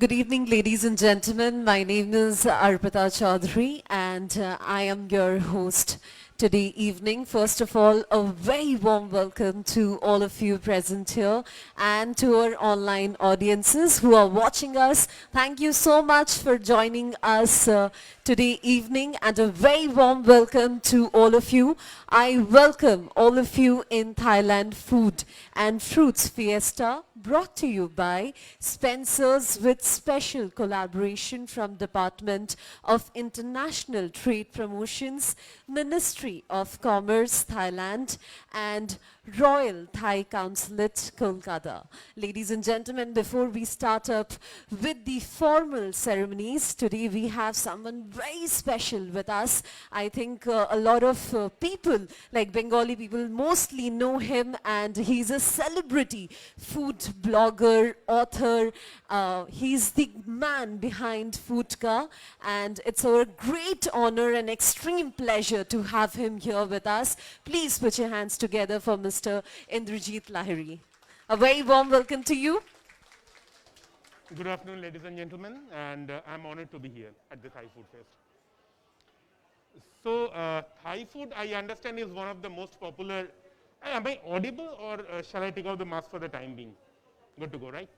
Good evening, ladies and gentlemen. My name is Arpita Chaudhary, and I am your host today evening. First of all, a very warm welcome to all of you present here and to our online audiences who are watching us. Thank you so much for joining us today evening, and a very warm welcome to all of you. I welcome all of you in Thailand Food and Fruits Fiesta, brought to you by Spencer's with special collaboration from Department of International Trade Promotions, Ministry of Commerce, Thailand, and Royal Thai Consulate, Kolkata. Ladies and gentlemen, before we start up with the formal ceremonies, today we have someone very special with us. I think a lot of people, like Bengali people, mostly know him, and he's a celebrity food blogger, author. He's the man behind Foodka, and it's our great honor and extreme pleasure to have him here with us. Please put your hands together for Mr. Indrajit Lahiri. A very warm welcome to you. Good afternoon, ladies and gentlemen, and I'm honored to be here at the Thai Food Fest. So, Thai food, I understand, is one of the most popular. Am I audible, or shall I take out the mask for the time being? Good to go, right?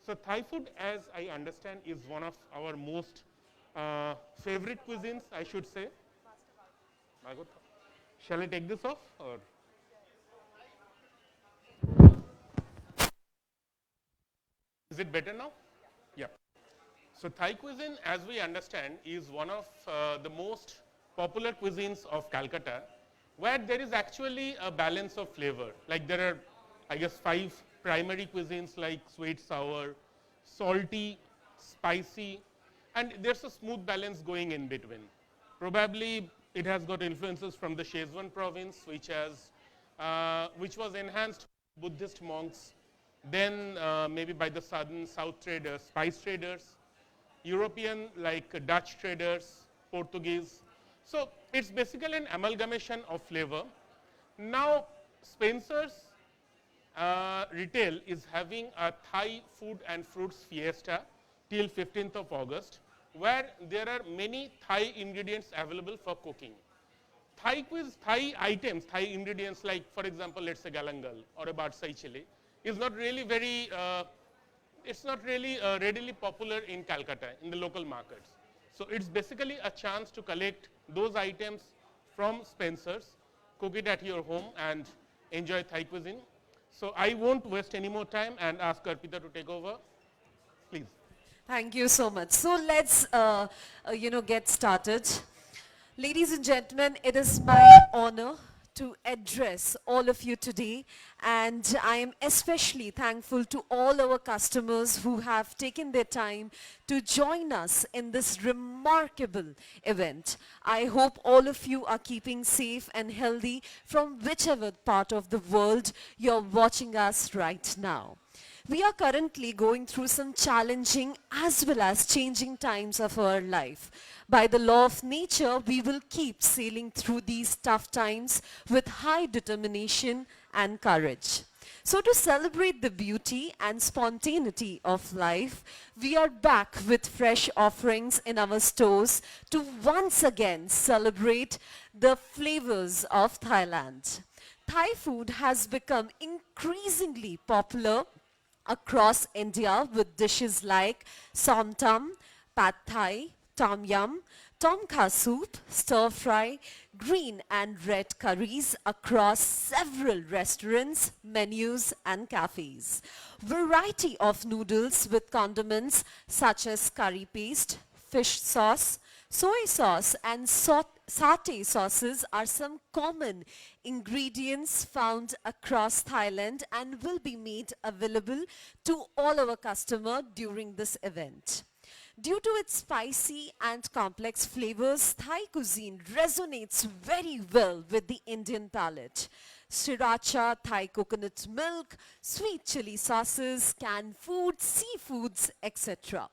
So, Thai food, as I understand, is one of our most favorite cuisines, I should say. Shall I take this off, or? Is it better now? Yeah. So Thai cuisine, as we understand, is one of the most popular cuisines of Calcutta, where there is actually a balance of flavor. Like there are, I guess, 5 primary cuisines like sweet, sour, salty, spicy, and there's a smooth balance going in between. Probably it has got influences from the Szechuan province, which was enhanced by Buddhist monks, then maybe by the South traders, spice traders, European like Dutch traders, Portuguese. So it's basically an amalgamation of flavor. Now Spencer's Retail is having a Thai food and fruits fiesta till 15th of August, where there are many Thai ingredients available for cooking. Thai items, Thai ingredients like, for example, let's say galangal or a badsai chili, is not really readily popular in Calcutta, in the local markets. So it's basically a chance to collect those items from Spencer's, cook it at your home, and enjoy Thai cuisine. So I won't waste any more time and ask Arpita to take over. Please. Thank you so much. So let's, get started. Ladies and gentlemen, it is my honor to address all of you today, and I am especially thankful to all our customers who have taken their time to join us in this remarkable event. I hope all of you are keeping safe and healthy from whichever part of the world you're watching us right now. We are currently going through some challenging as well as changing times of our life. By the law of nature, we will keep sailing through these tough times with high determination and courage. So to celebrate the beauty and spontaneity of life, we are back with fresh offerings in our stores to once again celebrate the flavors of Thailand. Thai food has become increasingly popular across India with dishes like som tam, pad thai, tom yum, tom kha soup, stir fry, green and red curries across several restaurants, menus and cafes. Variety of noodles with condiments such as curry paste, fish sauce, soy sauce and satay sauces are some common ingredients found across Thailand and will be made available to all our customers during this event. Due to its spicy and complex flavors, Thai cuisine resonates very well with the Indian palate. Sriracha, Thai coconut milk, sweet chili sauces, canned food, seafoods, etc.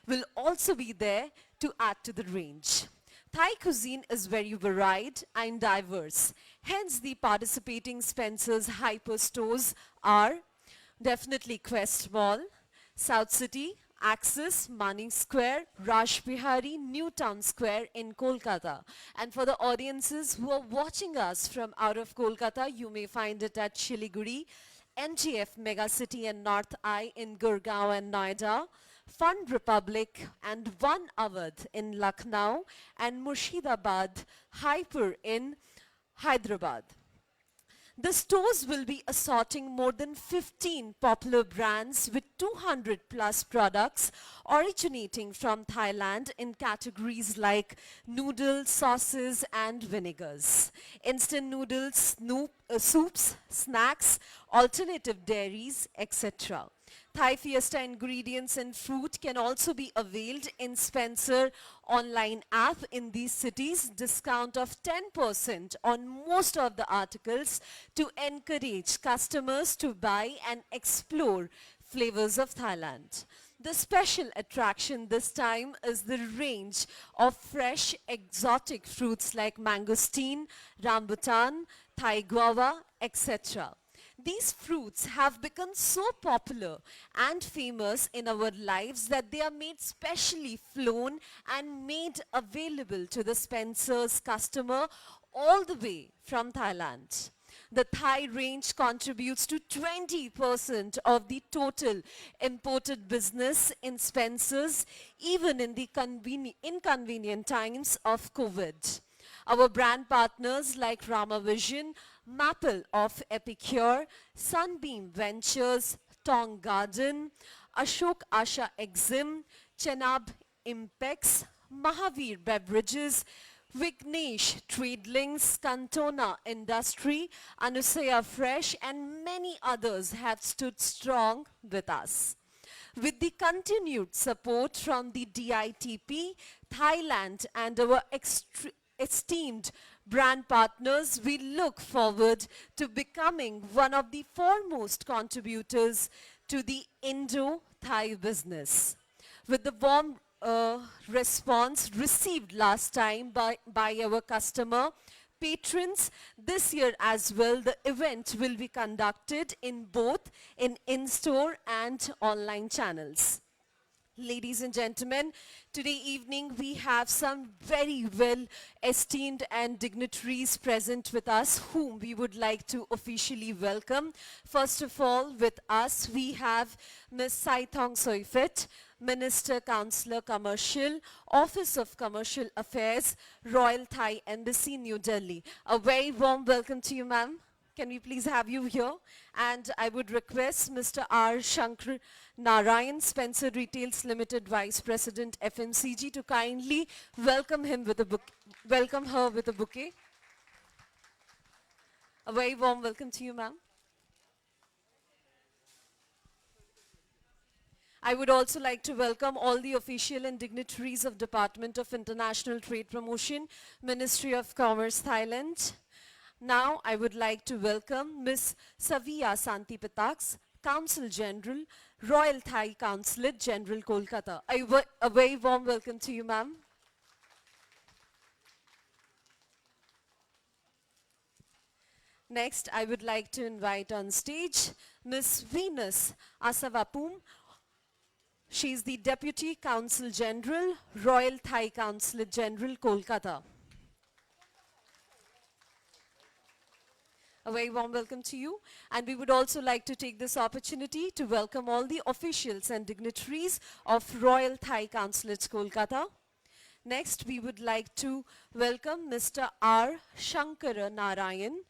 will also be there to add to the range. Thai cuisine is very varied and diverse. Hence, the participating Spencer's hyper stores are definitely Quest Mall, South City, Axis, Mani Square, Raj Bihari, New Town Square in Kolkata. And for the audiences who are watching us from out of Kolkata, you may find it at Shiliguri, NGF Megacity and North Eye in Gurgaon and Noida, Fund Republic and One Awadh in Lucknow, and Murshidabad Hyper in Hyderabad. The stores will be assorting more than 15 popular brands with 200 plus products originating from Thailand in categories like noodles, sauces and vinegars, instant noodles, soups, snacks, alternative dairies, etc. Thai Fiesta ingredients and fruit can also be availed in Spencer online app in these cities. Discount of 10% on most of the articles to encourage customers to buy and explore flavors of Thailand. The special attraction this time is the range of fresh exotic fruits like mangosteen, rambutan, Thai guava, etc. These fruits have become so popular and famous in our lives that they are made specially flown and made available to the Spencer's customer all the way from Thailand. The Thai range contributes to 20% of the total imported business in Spencer's, even in the inconvenient times of COVID. Our brand partners like Rama Vision, Maple of Epicure, Sunbeam Ventures, Tong Garden, Ashok Asha Exim, Chenab Impex, Mahavir Beverages, Vignesh Trade Links, Cantona Industry, Anusaya Fresh and many others have stood strong with us. With the continued support from the DITP, Thailand and our esteemed brand partners, we look forward to becoming one of the foremost contributors to the Indo-Thai business. With the warm response received last time by our customer patrons, this year as well, the event will be conducted in both in-store and online channels. Ladies and gentlemen, today evening we have some very well esteemed and dignitaries present with us whom we would like to officially welcome. First of all, with us we have Ms. Saithong Soifet, Minister, Councillor, Commercial, Office of Commercial Affairs, Royal Thai Embassy, New Delhi. A very warm welcome to you, ma'am. Can we please have you here? And I would request Mr. R. Shankar Narayan, Spencer Retails Limited Vice President, FMCG, to kindly welcome him with a welcome her with a bouquet. A very warm welcome to you, ma'am. I would also like to welcome all the official and dignitaries of Department of International Trade Promotion, Ministry of Commerce, Thailand. Now, I would like to welcome Ms. Savia Santipataks, Counsel General, Royal Thai Consulate General, Kolkata. A very warm welcome to you, ma'am. Next, I would like to invite on stage Ms. Venus Asavapum. She is the Deputy Consul General, Royal Thai Consulate General, Kolkata. A very warm welcome to you. And we would also like to take this opportunity to welcome all the officials and dignitaries of Royal Thai Consulate, Kolkata. Next, we would like to welcome Mr. R. Shankara Narayan,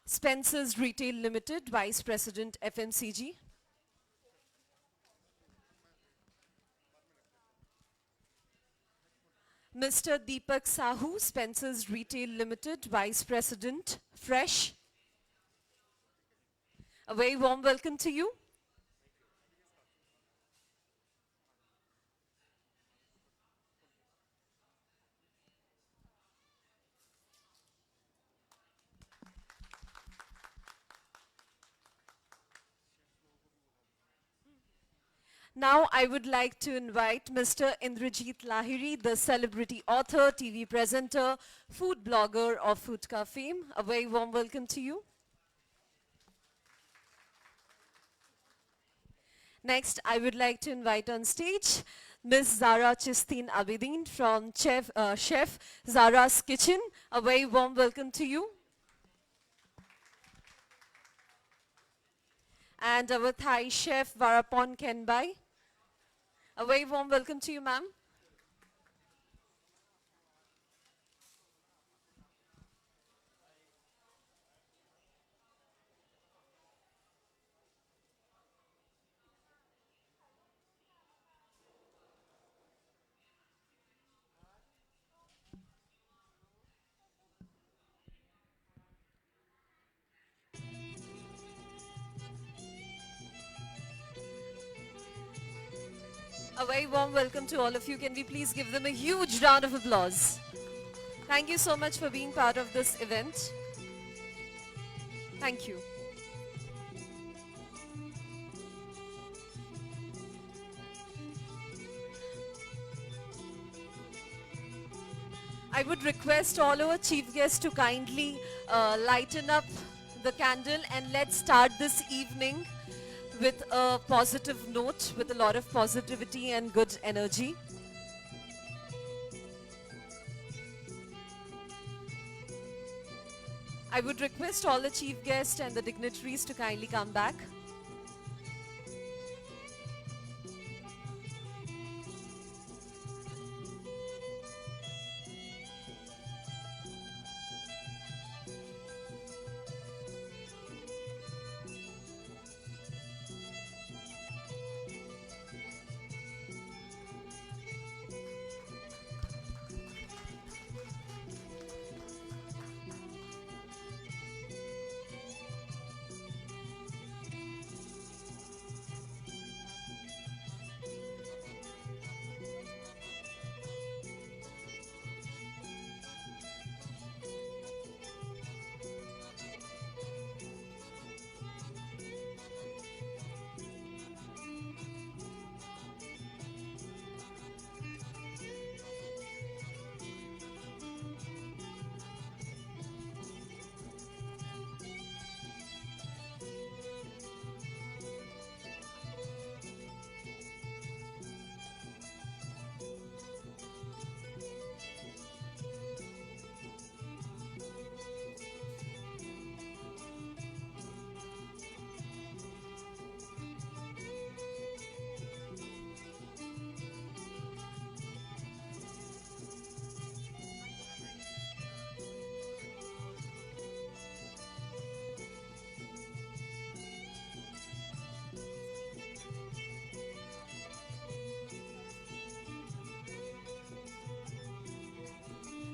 Spencer's Retail Limited, Vice President, FMCG. Mr. Deepak Sahu, Spencer's Retail Limited, Vice President, Fresh. A very warm welcome to you. Now I would like to invite Mr. Indrajit Lahiri, the celebrity author, TV presenter, food blogger of Foodka fame. A very warm welcome to you. Next, I would like to invite on stage Ms. Zara Chistin Abidin from Chef Zara's Kitchen. A very warm welcome to you. And our Thai chef Varapon Kenbai. A very warm welcome to you, ma'am. A very warm welcome to all of you. Can we please give them a huge round of applause? Thank you so much for being part of this event. Thank you. I would request all our chief guests to kindly lighten up the candle, and let's start this evening with a positive note, with a lot of positivity and good energy. I would request all the chief guests and the dignitaries to kindly come back.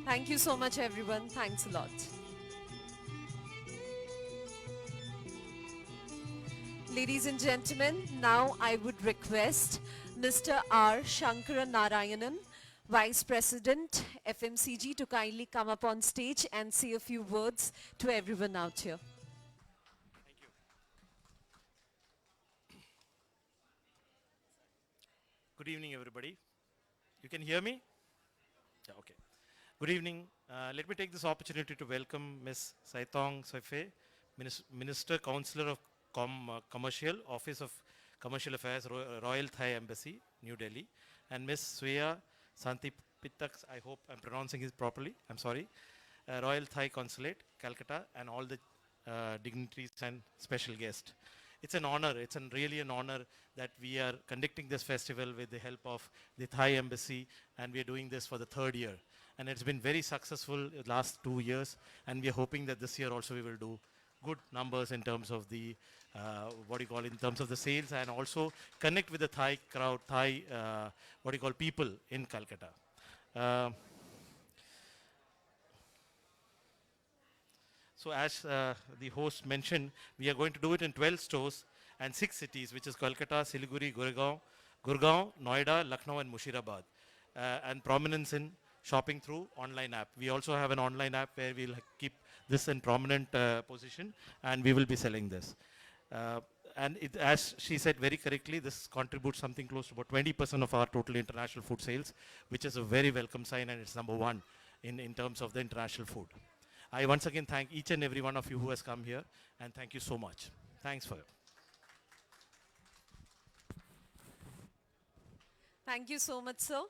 Thank you so much, everyone. Thanks a lot. Ladies and gentlemen, now I would request Mr. R. Shankara Narayanan, Vice President, FMCG, to kindly come up on stage and say a few words to everyone out here. Good evening, everybody. You can hear me? Yeah, okay. Good evening. Let me take this opportunity to welcome Ms. Saitong Soife, Minister Counselor of Commercial, Office of Commercial Affairs, Royal Thai Embassy, New Delhi, and Ms. Sweya Santipitaks, I hope I'm pronouncing it properly, I'm sorry, Royal Thai Consulate, Calcutta, and all the dignitaries and special guests. It's an honor, really an honor that we are conducting this festival with the help of the Thai Embassy, and we are doing this for the third year. And it's been very successful the last 2 years, and we are hoping that this year also we will do good numbers in terms of the, in terms of the sales, and also connect with the Thai crowd, people in Calcutta. So as the host mentioned, we are going to do it in 12 stores and 6 cities, which is Kolkata, Siliguri, Gurgaon, Noida, Lucknow, and Mushirabad. And prominence in shopping through online app. We also have an online app where we'll keep this in prominent position, and we will be selling this. And as she said very correctly, this contributes something close to about 20% of our total international food sales, which is a very welcome sign, and it's number one in terms of the international food. I once again thank each and every one of you who has come here, and thank you so much. Thanks for it. Thank you so much, sir.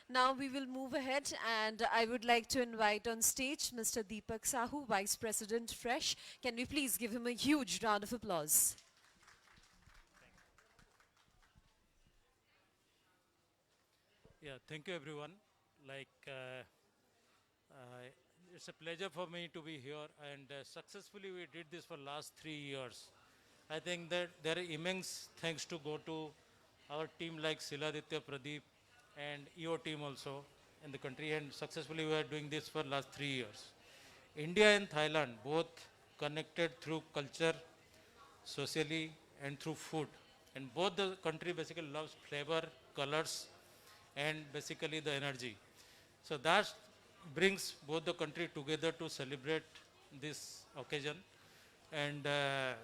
Now we will move ahead and I would like to invite on stage Mr. Deepak Sahu, Vice President Fresh. Can we please give him a huge round of applause? Yeah, thank you everyone. Like, uh, it's a pleasure for me to be here and successfully we did this for last 3 years. I think that there are immense thanks to go to our team like Siladitya Pradeep and EO team also in the country and successfully we are doing this for last 3 years. India and Thailand both connected through culture, socially and through food. And both the country basically loves flavor, colors and basically the energy. So that brings both the country together to celebrate this occasion. And I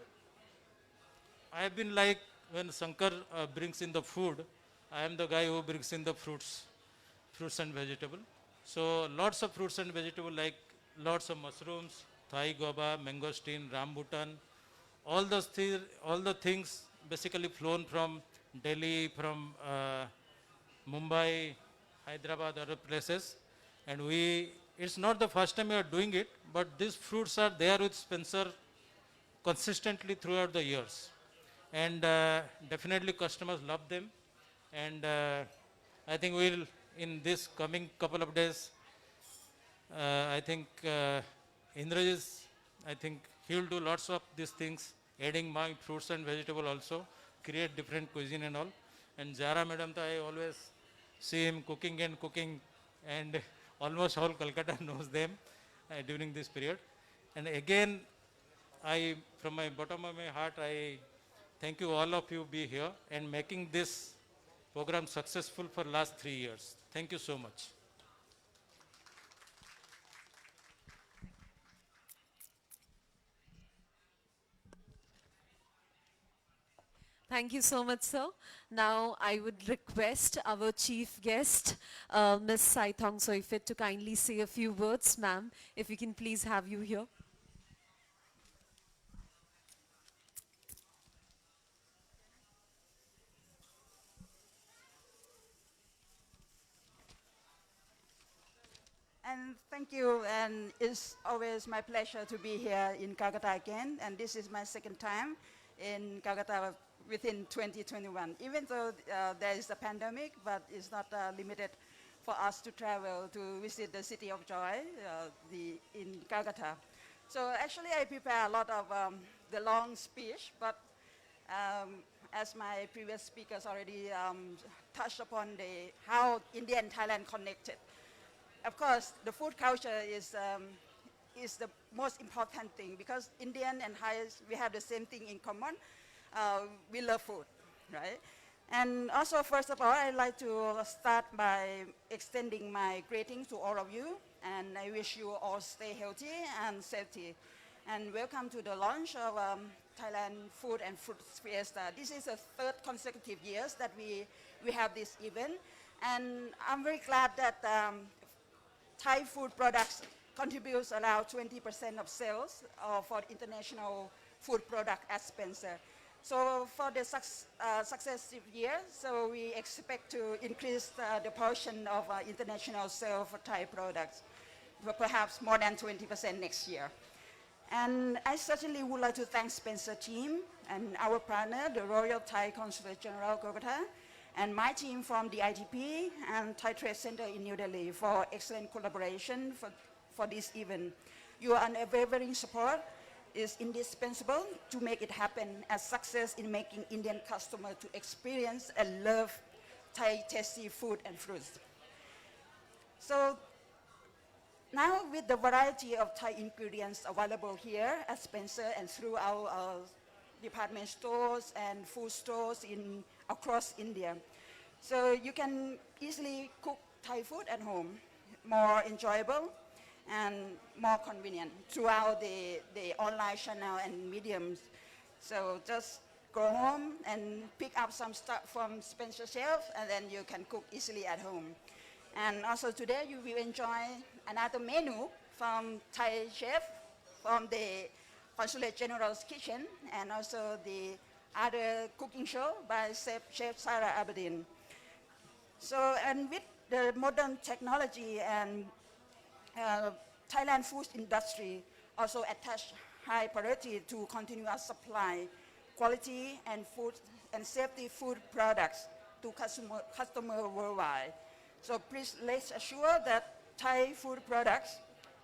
have been like when Shankar brings in the food, I am the guy who brings in the fruits and vegetable. So lots of fruits and vegetable like lots of mushrooms, Thai goba, mangosteen, rambutan, all the things basically flown from Delhi, from Mumbai, Hyderabad, other places. And it's not the first time we are doing it, but these fruits are there with Spencer consistently throughout the years. And definitely customers love them. And I think we'll, in this coming couple of days, I think Indraj I think he'll do lots of these things, adding my fruits and vegetable also, create different cuisine and all. And Zara madam, I always see him cooking and almost all Kolkata knows them during this period. And again, from my bottom of my heart, I thank you all of you be here and making this program successful for last 3 years. Thank you so much. Thank you so much, sir. Now I would request our chief guest, Ms. Saithong Soifit, to kindly say a few words. Ma'am, if we can please have you here. And thank you, and it's always my pleasure to be here in Calcutta again, and this is my second time in Calcutta within 2021. Even though there is a pandemic, but it's not limited for us to travel to visit the City of Joy in Calcutta. So actually I prepare a lot of the long speech, but as my previous speakers already touched upon how India and Thailand connected. Of course, the food culture is the most important thing because Indian and Thais, we have the same thing in common. We love food, right? And also, first of all, I'd like to start by extending my greetings to all of you, and I wish you all stay healthy and safety. And welcome to the launch of Thailand Food and Fruits Fiesta. This is the third consecutive years that we have this event, and I'm very glad that Thai food products contributes around 20% of sales for international food product at Spencer. So for the successive years, so we expect to increase the portion of international sales for Thai products, for perhaps more than 20% next year. And I certainly would like to thank Spencer team and our partner, the Royal Thai Consulate General Kolkata, and my team from the ITP and Thai Trade Center in New Delhi for excellent collaboration for this event. Your unwavering support is indispensable to make it happen as success in making Indian customers to experience and love Thai tasty food and fruits. So now with the variety of Thai ingredients available here at Spencer and through our department stores and food stores across India. So you can easily cook Thai food at home, more enjoyable and more convenient throughout the online channel and mediums. So just go home and pick up some stuff from Spencer shelf and then you can cook easily at home. And also today you will enjoy another menu from Thai chef from the Consulate General's kitchen and also the other cooking show by Chef Sarah Aberdeen. So, and with the modern technology and uh, Thailand food industry also attach high priority to continuous supply quality and food and safety food products to customer worldwide. So please let's assure that Thai food products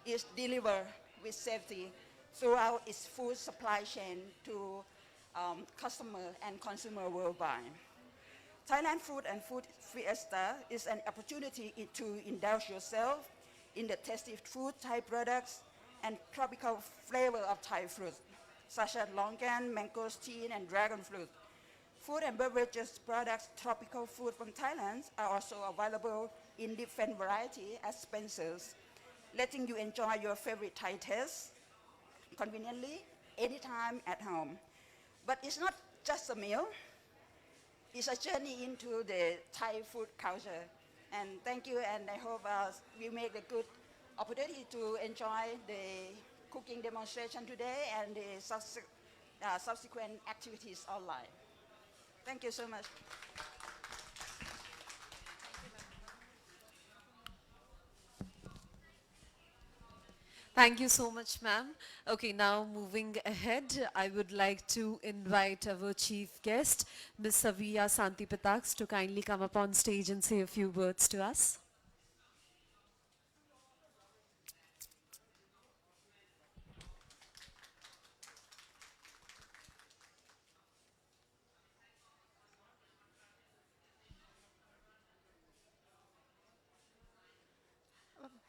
is delivered with safety throughout its food supply chain to customer and consumer worldwide. Thailand Food and Food Fiesta is an opportunity to indulge yourself in the tasty food, Thai products, and tropical flavor of Thai fruit, such as longan, mangosteen, and dragon fruit. Food and beverages products, tropical food from Thailand are also available in different varieties at Spencer's, letting you enjoy your favorite Thai taste conveniently, anytime at home. But it's not just a meal. It's a journey into the Thai food culture. And thank you, and I hope we make a good opportunity to enjoy the cooking demonstration today and the subsequent activities online. Thank you so much. Thank you so much, ma'am. Okay, now moving ahead, I would like to invite our chief guest, Ms. Saviya Santipataks, to kindly come up on stage and say a few words to us.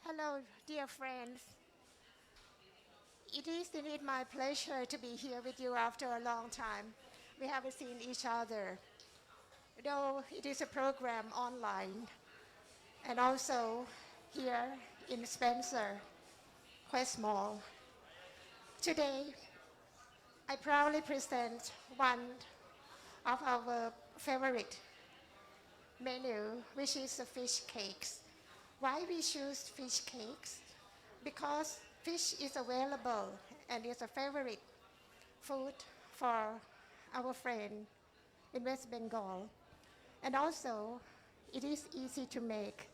Hello, dear friends. It is indeed my pleasure to be here with you after a long time. We haven't seen each other, though it is a program online and also here in Spencer, Quest Mall. Today, I proudly present one of our favorite menu, which is the fish cakes. Why we choose fish cakes? Because fish is available and is a favorite food for our friend in West Bengal. And also, it is easy to make,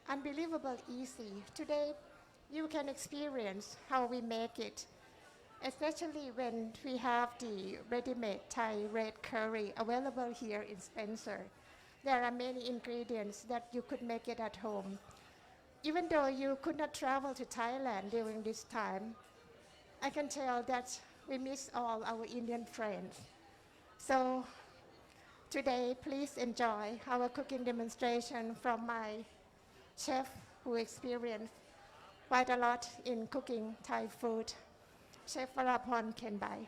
unbelievable easy. Today, you can experience how we make it, especially when we have the ready-made Thai red curry available here in Spencer. There are many ingredients that you could make it at home. Even though you could not travel to Thailand during this time, I can tell that we miss all our Indian friends. So today, please enjoy our cooking demonstration from my chef who experienced quite a lot in cooking Thai food, Chef Varapon Kenbai.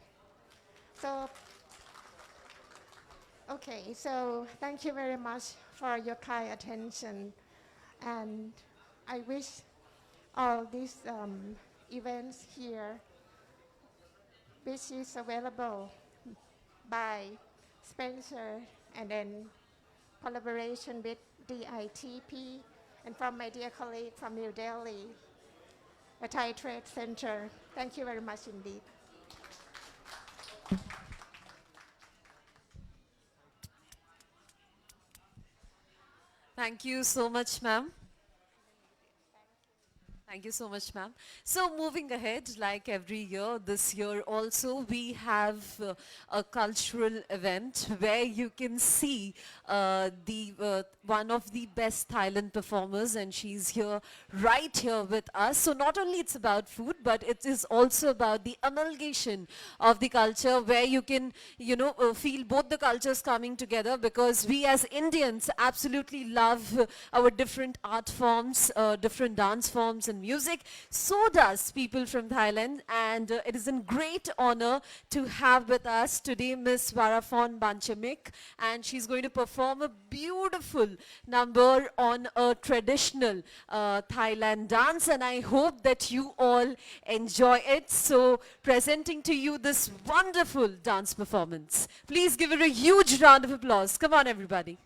So, okay, so thank you very much for your kind attention. And I wish all these events here, which is available by Spencer and then collaboration with DITP and from my dear colleague from New Delhi, a Thai Trade Center. Thank you very much indeed. Thank you so much, ma'am. Thank you so much, ma'am. So moving ahead, like every year, this year also we have a cultural event where you can see one of the best Thailand performers, and she's here right here with us. So not only it's about food, but it is also about the amalgamation of the culture where you can, feel both the cultures coming together, because we as Indians absolutely love our different art forms, different dance forms and music. So does people from Thailand, and it is a great honor to have with us today Miss Varapon Banchamik, and she's going to perform a beautiful number on a traditional Thailand dance, and I hope that you all enjoy it. So presenting to you this wonderful dance performance. Please give her a huge round of applause. Come on, everybody.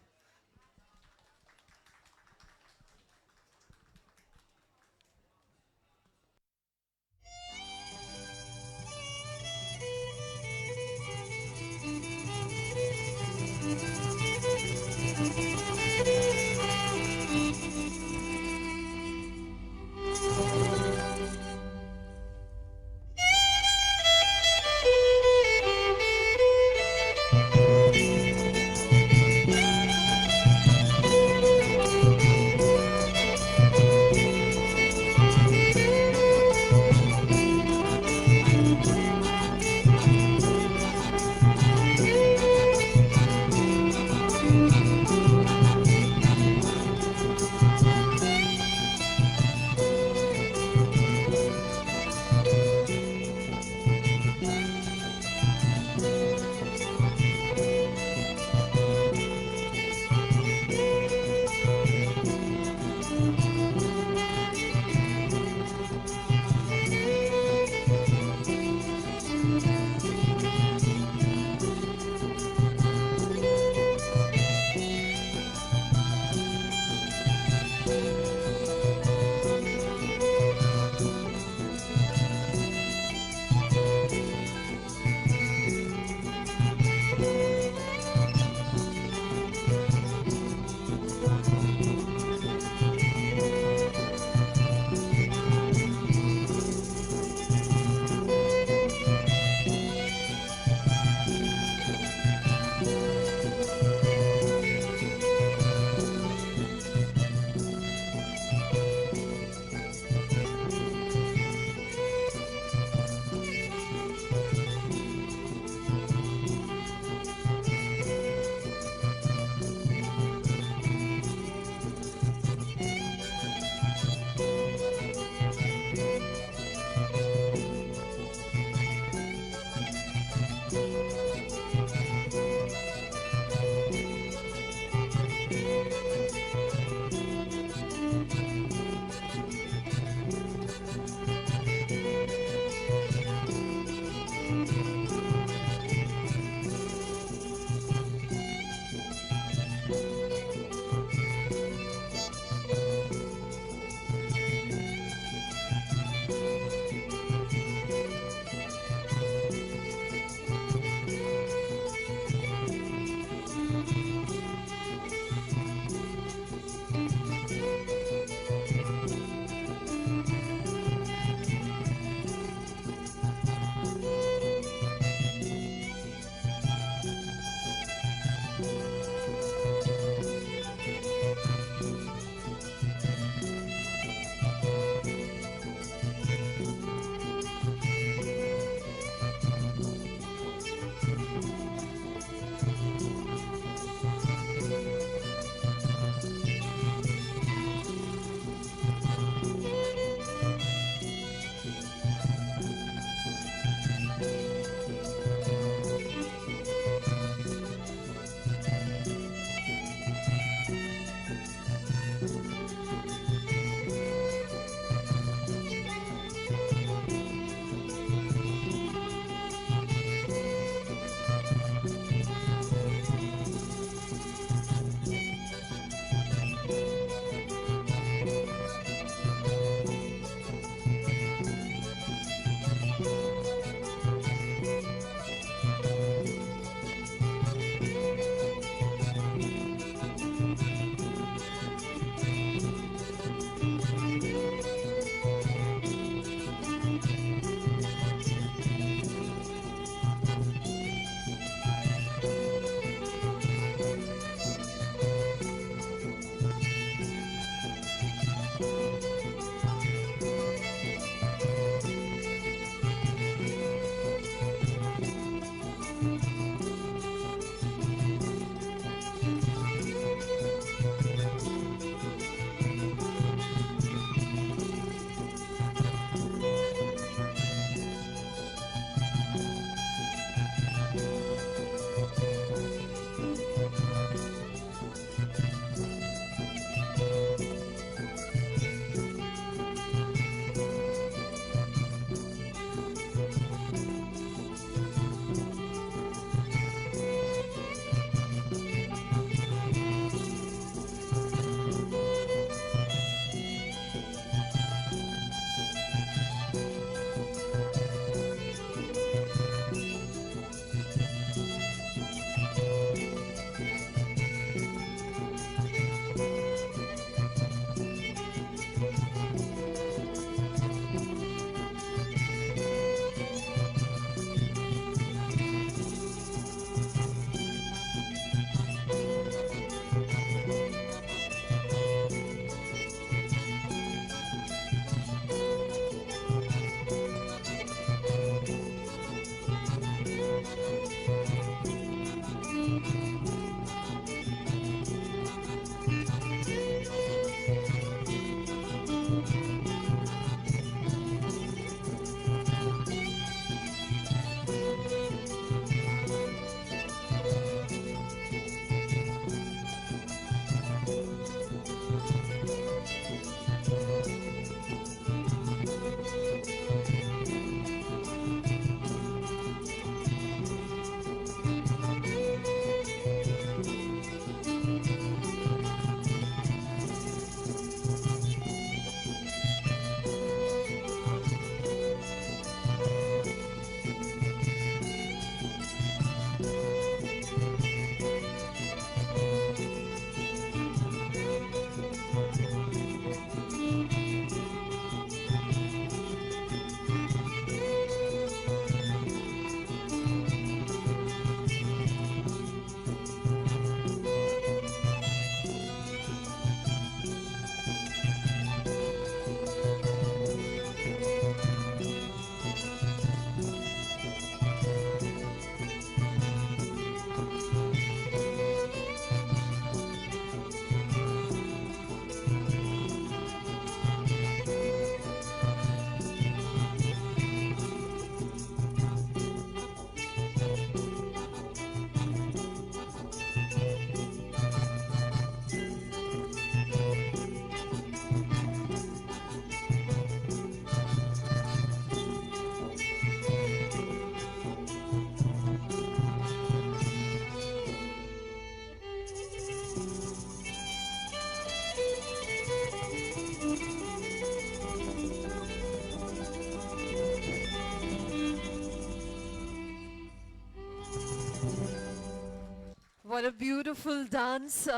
What a beautiful dance.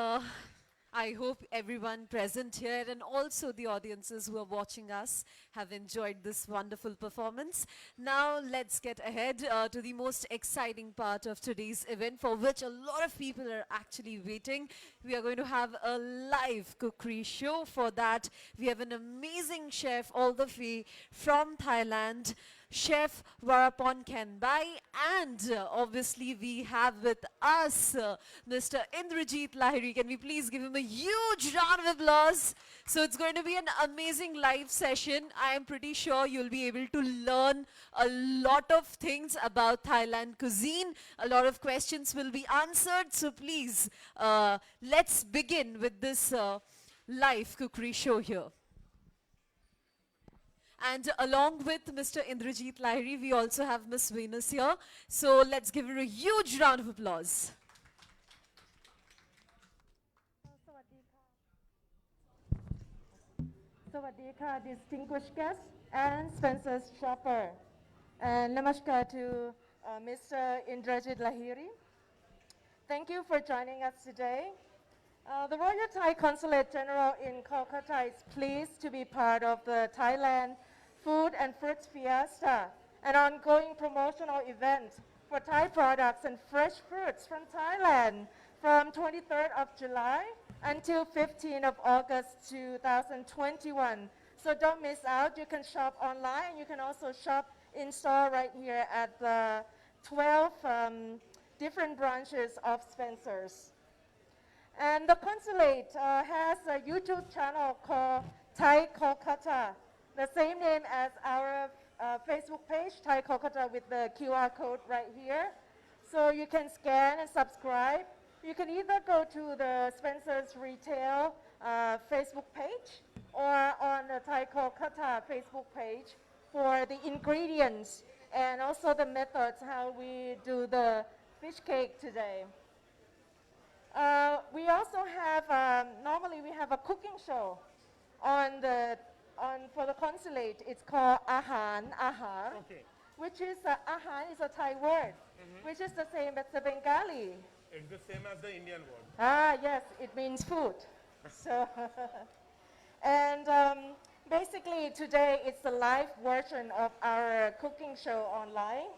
I hope everyone present here and also the audiences who are watching us have enjoyed this wonderful performance. Now let's get ahead to the most exciting part of today's event, for which a lot of people are actually waiting. We are going to have a live cookery show. For that, we have an amazing chef all the way from Thailand, Chef Varapon Kenbai, and obviously we have with us Mr. Indrajit Lahiri. Can we please give him a huge round of applause? So it's going to be an amazing live session. I am pretty sure you'll be able to learn a lot of things about Thailand cuisine. A lot of questions will be answered. So please, let's begin with this live cookery show here. And along with Mr. Indrajit Lahiri, we also have Miss Venus here. So let's give her a huge round of applause. Sawadika, distinguished guests and Spencer's shopper. And namaskar to Mr. Indrajit Lahiri. Thank you for joining us today. The Royal Thai Consulate General in Kolkata is pleased to be part of the Thailand Food and Fruits Fiesta, an ongoing promotional event for Thai products and fresh fruits from Thailand from 23rd of July until 15th of August 2021. So don't miss out. You can shop online. You can also shop in store right here at the 12 different branches of Spencer's. And the consulate has a YouTube channel called Thai Kolkata, the same name as our Facebook page, Thai Kolkata, with the QR code right here. So you can scan and subscribe. You can either go to the Spencer's Retail Facebook page or on the Thai Kolkata Facebook page for the ingredients and also the methods how we do the fish cake today. We also have, normally we have a cooking show for the consulate. It's called Ahan, Ahar, Okay. which is, Ahan is a Thai word, which is the same as the Bengali. It's the same as the Indian word. Ah, yes, it means food. So, and basically today it's the live version of our cooking show online.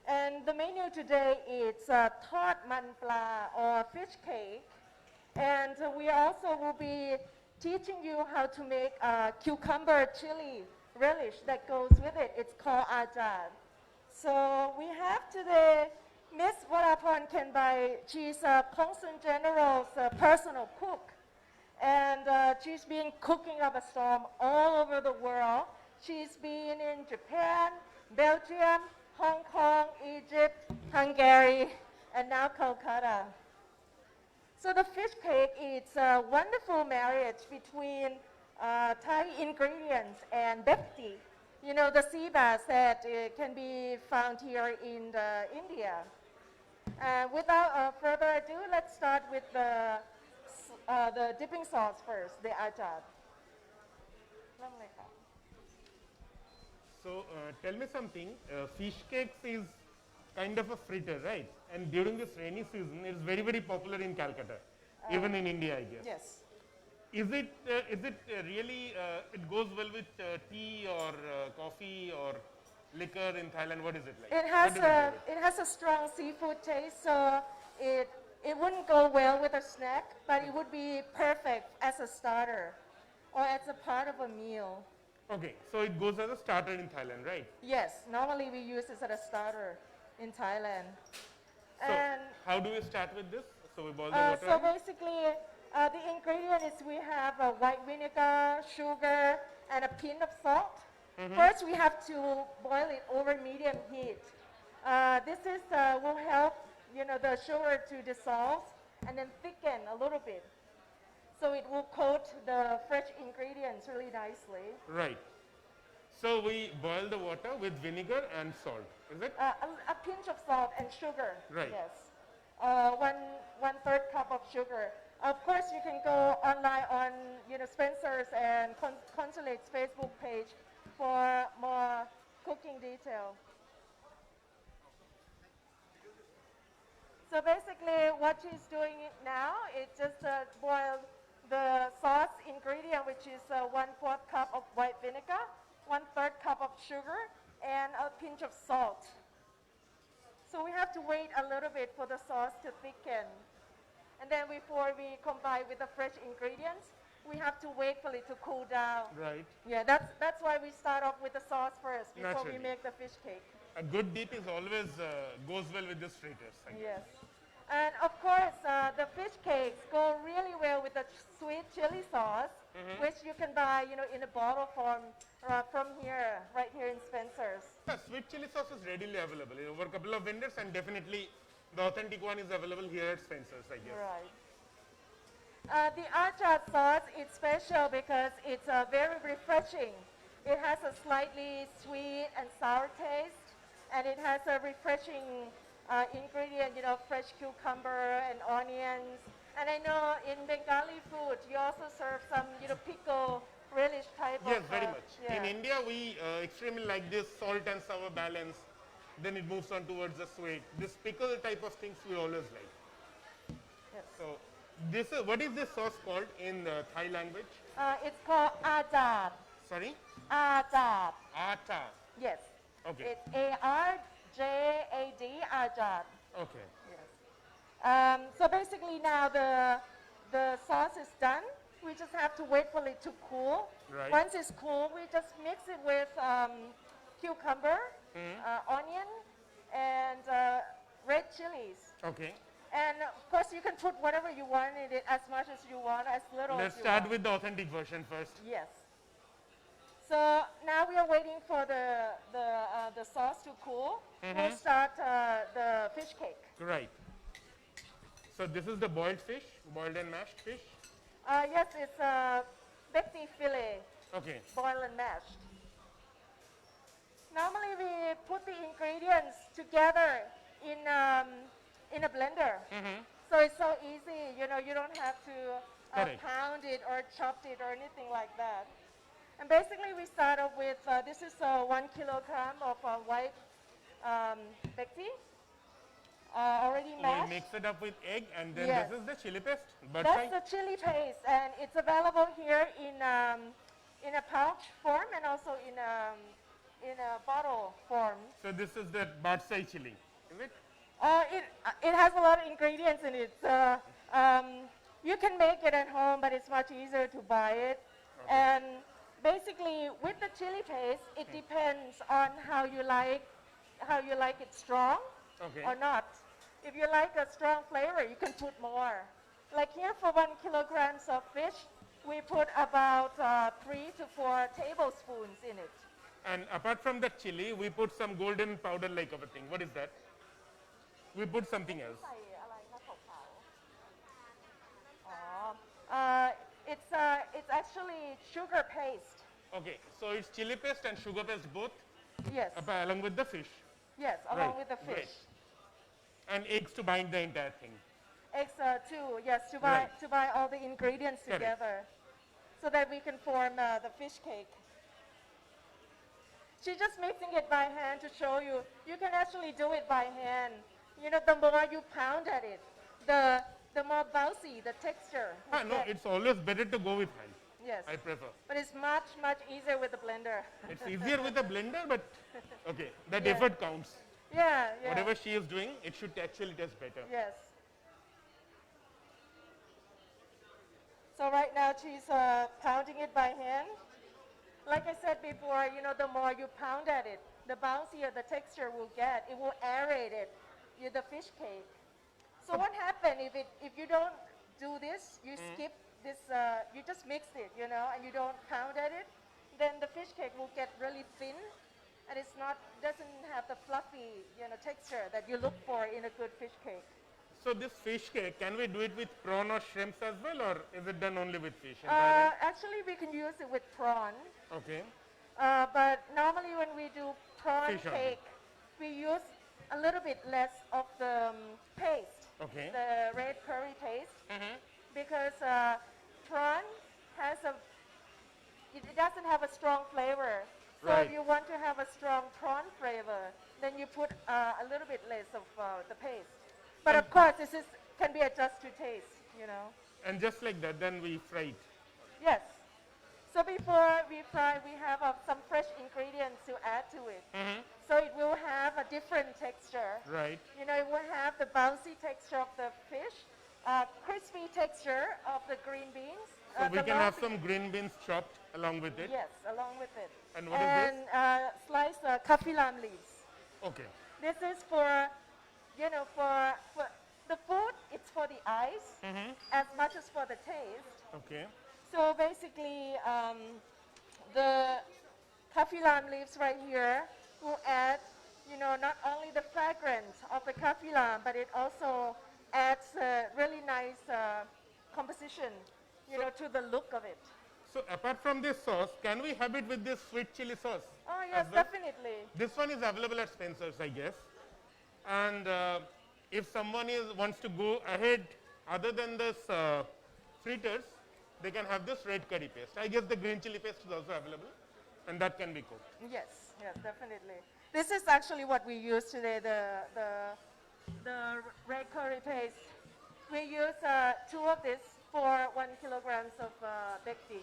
And the menu today is Thod Man Pla or fish cake. And we also will be teaching you how to make a cucumber chili relish that goes with it. It's called Ajad. So we have today Miss Varapon Kenbai. She's Consul General's personal cook. And she's been cooking up a storm all over the world. She's been in Japan, Belgium, Hong Kong, Egypt, Hungary, and now Kolkata. So the fish cake is a wonderful marriage between Thai ingredients and bhakti. You know, the sea bass that can be found here in India. Without further ado, let's start with the dipping sauce first, the ajad. So tell me something, fish cakes is kind of a fritter, right? And during this rainy season, it's very, very popular in Calcutta, even in India, I guess. Yes. Is it really, it goes well with tea or coffee or liquor in Thailand? What is it like? It What do we do with has a strong seafood taste, so it wouldn't go well with a snack, but it would be perfect as a starter or as a part of a meal. Okay, so it goes as a starter in Thailand, right? Yes, normally we use this as a starter in Thailand. So And how do we start with this? So we boil the water. so basically, the ingredient is we have white vinegar, sugar, and a pinch of salt. First, we have to boil it over medium heat. This is will help the sugar to dissolve and then thicken a little bit. So it will coat the fresh ingredients really nicely. Right. So we boil the water with vinegar and salt, is it? A pinch of salt and sugar. Right. Yes. One third cup of sugar. Of course, you can go online on Spencer's and Consulate's Facebook page for more cooking detail. So basically what she's doing now is just boil the sauce ingredient, which is 1/4 cup of white vinegar, 1/3 cup of sugar, and a pinch of salt. So we have to wait a little bit for the sauce to thicken. And then before we combine with the fresh ingredients, we have to wait for it to cool down. Right. Yeah, that's why we start off with the sauce first before Naturally. we make the fish cake. A good dip is always goes well with this fritters. I guess. Yes. And of course, the fish cakes go really well with the sweet chili sauce, which you can buy, in a bottle form from here, right here in Spencer's. Yeah, sweet chili sauce is readily available over a couple of vendors, and definitely the authentic one is available here at Spencer's, I guess. Right. The achar sauce is special because it's very refreshing. It has a slightly sweet and sour taste, and it has a refreshing ingredient, fresh cucumber and onions. And I know in Bengali food, you also serve some, pickle relish type Yes, of. very much. Yeah. In India, we extremely like this salt and sour balance. Then it moves on towards the sweet. This pickle type of things we always like. Yes. So this is, what is this sauce called in Thai language? It's called ajad. Sorry? Ajad. Atta. Yes. Okay. It's ARJAD, ajad. Okay. So basically now the sauce is done. We just have to wait for it to cool. Right. Once it's cool, we just mix it with cucumber, onion, and red chilies. Okay. And of course, you can put whatever you want in it, as much as you want, as little Let's as you start want. with the authentic version first. Yes. So now we are waiting for the sauce to cool. We'll start the fish cake. Right. So this is the boiled fish, boiled and mashed fish. Yes, it's bekti fillet, Okay. boiled and mashed. Normally we put the ingredients together in a blender. So it's so easy, you don't have to Correct. pound it or chop it or anything like that. And basically we start off with, this is 1 kilogram of white bekti, already We'll mashed. mix it up with egg, and then Yes. this is the chili paste. That's the chili paste, and it's available here in a pouch form and also in a bottle form. So this is the Batsai chili, is it? It has a lot of ingredients in it. You can make it at home, but it's much easier to buy it. And basically, with the chili paste, it depends on how you like it strong Okay. or not. If you like a strong flavor, you can put more. Like here, for 1 kilograms of fish, we put about 3 to 4 tablespoons in it. And apart from the chili, we put some golden powder like of a thing. What is that? We put something else. It's actually sugar paste. Okay, so it's chili paste and sugar paste both Yes, along with the fish. yes, along Right, with the fish. right. And eggs to bind the entire thing. Eggs too, yes, Right. to buy all the ingredients Correct. together, so that we can form the fish cake. She's just mixing it by hand to show you. You can actually do it by hand. The more you pound at it, the more bouncy the texture. will Ah, no, get. it's always better to go with hand. Yes, I prefer. but it's much, much easier with the blender. It's easier with a blender, but okay, that Yeah. effort counts. Yeah, yeah. Whatever she is doing, it should actually taste better. Yes. So right now she's pounding it by hand. Like I said before, the more you pound at it, the bouncier the texture will get. It will aerate it, the fish cake. So what happens if you don't do this, you skip this, you just mix it, and you don't pound at it, then the fish cake will get really thin, and doesn't have the fluffy, texture that you look for in a good fish cake. So this fish cake, can we do it with prawn or shrimps as well, or is it done only with fish in Thailand? Actually, we can use it with prawn, Okay. but normally when we do prawn Fish only. cake, we use a little bit less of the paste, Okay. the red curry paste, Mhm. because prawn it doesn't have a strong flavor. So Right. if you want to have a strong prawn flavor, then you put a little bit less of the paste. But of course, this is, can be adjusted to taste, you know. And just like that, then we fry it. Yes. So before we fry, we have some fresh ingredients to add to it. So it will have a different texture. Right. You know, it will have the bouncy texture of the fish, crispy texture of the green beans. So we the can have long some green beans chopped along with it. Yes, along with it. And what is and, sliced kaffir lime leaves. Okay. This is for, you know, for the food, it's for the eyes as much as for the taste. Okay. So basically, the kaffir lime leaves right here will add, you know, not only the fragrance of the kaffir lime, but it also adds a really nice composition, you know, to the look of it. So apart from this sauce, can we have it with this sweet chili sauce? Oh yes, as well? definitely. This one is available at Spencer's, I guess. And if someone wants to go ahead, other than this fritters, they can have this red curry paste. I guess the green chili paste is also available, and that can be cooked. Yes, yes, definitely. This is actually what we use today, the red curry paste. We use 2 of this for 1 kilograms of bekti.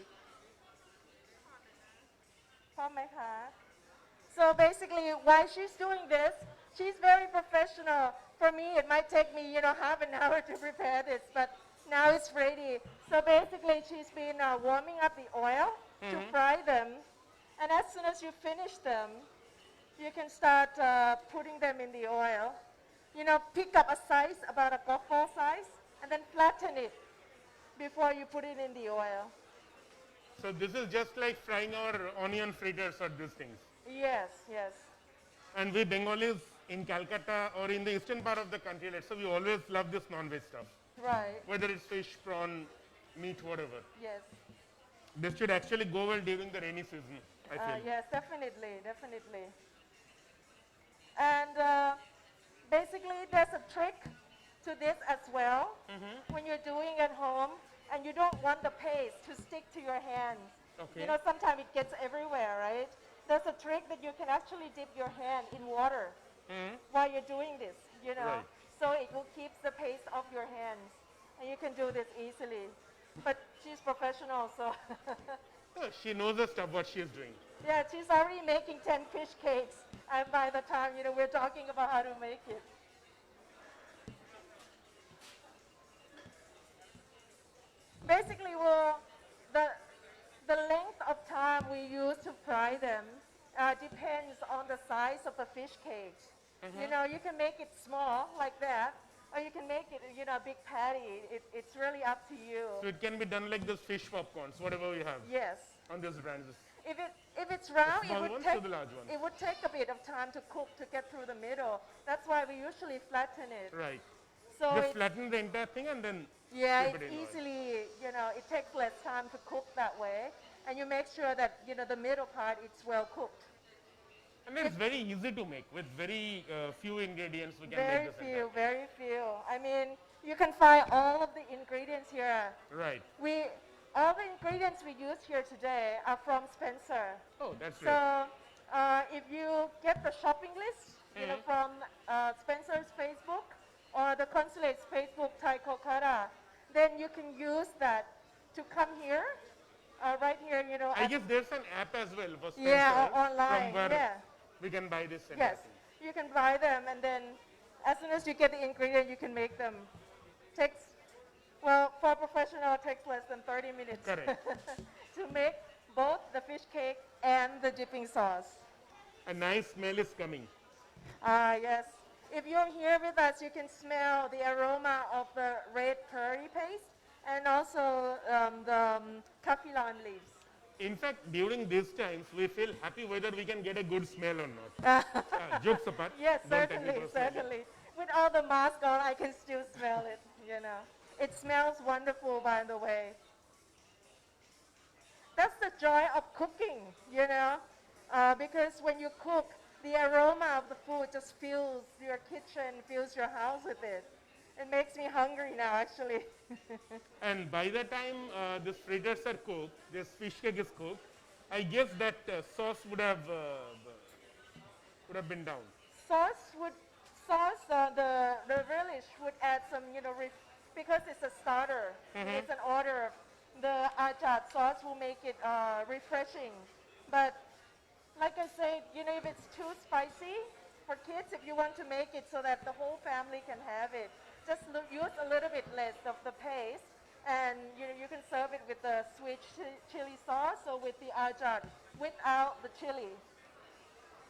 So basically, while she's doing this, she's very professional. For me, it might take me, you know, half an hour to prepare this, but now it's ready. So basically, she's been warming up the oil to fry them. And as soon as you finish them, you can start putting them in the oil. You know, pick up a size, about a golf ball size, and then flatten it before you put it in the oil. So this is just like frying our onion fritters or these things. Yes, yes. And we Bengalis in Calcutta or in the eastern part of the country, let's say, we always love this non-veg stuff. Right, Whether it's fish, prawn, meat, whatever. yes. This should actually go well during the rainy season, I feel. Yes, definitely, definitely. And basically, there's a trick to this as well. When you're doing at home and you don't want the paste to stick to your hands. Okay. You know, sometimes it gets everywhere, right? There's a trick that you can actually dip your hand in water while you're doing this, you know. Right. So it will keep the paste off your hands. And you can do this easily. But she's professional, so. Oh, she knows the stuff what she is doing. Yeah, she's already making 10 fish cakes. And by the time, you know, we're talking about how to make it. Basically, the length of time we use to fry them depends on the size of the fish cakes. You know, you can make it small like that, or you can make it, you know, a big patty. It's really up to you. So it can be done like those fish popcorns, whatever we have Yes. on these brands. If it's round, small it ones would to take the large ones. it would take a bit of time to cook to get through the middle. That's why we usually flatten it. Right. So Just it's, flatten the entire thing and then yeah, dip it's it in oil. easily, you know, it takes less time to cook that way, and you make sure that, you know, the middle part it's well cooked. And it's very easy to make with very few ingredients. We can Very make this few, entire very few. I mean, you can find all of the ingredients here. thing. Right. All the ingredients we use here today are from Spencer. Oh, that's great. So if you get the shopping list, you know, from Spencer's Facebook or the consulate's Facebook, Thai Kolkata, then you can use that to come here, right here, you know. I guess there's an app as well for Spencer. Yeah, online, From where yeah. we can buy this entire Yes, thing. you can buy them, and then as soon as you get the ingredient, you can make them. Takes, well, for a professional, it takes less than 30 minutes Correct. to make both the fish cake and the dipping sauce. A nice smell is coming. Yes. If you're here with us, you can smell the aroma of the red curry paste and also the kaffir lime leaves. In fact, during these times, we feel happy whether we can get a good smell or not. Jokes apart. Yes, don't take me certainly, personally. certainly. With all the mask on, I can still smell it, you know. It smells wonderful, by the way. That's the joy of cooking, you know, because when you cook, the aroma of the food just fills your kitchen, fills your house with it. It makes me hungry now, actually. And by the time these fritters are cooked, this fish cake is cooked, I guess that sauce would have been down. Sauce would sauce, the relish would add some, because it's a starter, it's an order. The ajat sauce will make it refreshing. But like I said, if it's too spicy for kids, if you want to make it so that the whole family can have it, just use a little bit less of the paste, and you can serve it with the sweet chili sauce or with the ajat without the chili.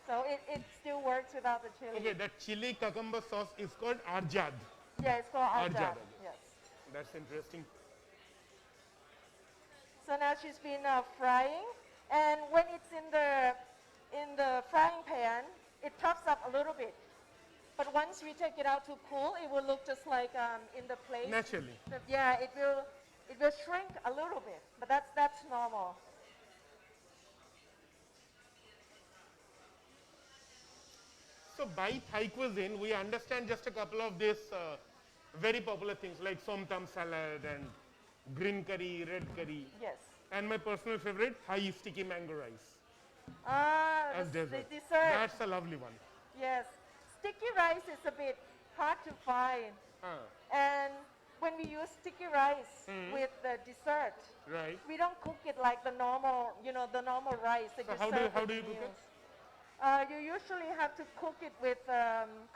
So it still works without the chili. Okay, that chili cucumber sauce is called arjad. Yeah, it's called Arjad, ajat. okay. Yes. That's interesting. So now she's been frying, and when it's in the frying pan, it puffs up a little bit. But once we take it out to cool, it will look just like in the plate. Naturally. Yeah, it will shrink a little bit, but that's normal. So by Thai cuisine, we understand just a couple of these very popular things like somtam salad and green curry, red curry, Yes. and my personal favorite, Thai sticky mango rice as The dessert. dessert. That's a lovely one. Yes. Sticky rice is a bit hard to find. And when we use sticky rice with the dessert, Right. we don't cook it like the normal, the normal rice that So you how serve do with you cook it? meals. You usually have to cook it with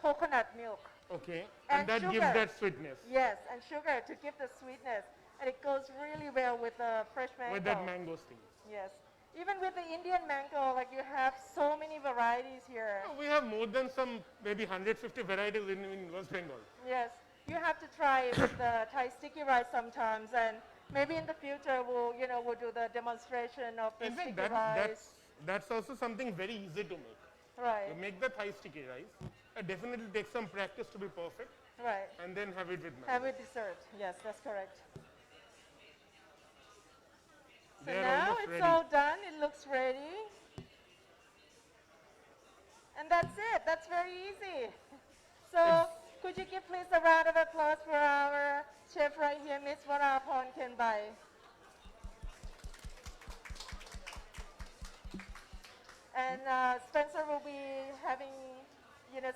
coconut milk. Okay. And And that gives sugar. that sweetness Yes, and sugar to give the sweetness. And it goes really well with the fresh mango. with that mango sting. Yes. Even with the Indian mango, like you have so many varieties here. We have more than some maybe 150 varieties in West Bengal. Yes. You have to try it with the Thai sticky rice sometimes, and maybe in the future we'll do the demonstration of the In fact, sticky rice. that's also something very easy to make. Right. You make the Thai sticky rice. It definitely takes some practice to be perfect, Right. and then have it with mango. Have with dessert. Yes, that's correct. So They are now almost it's ready. all done. It looks ready. And that's it. That's very easy. So could you give please a round of applause for our chef right here, Miss Varaporn Kenbai. And Spencer will be having,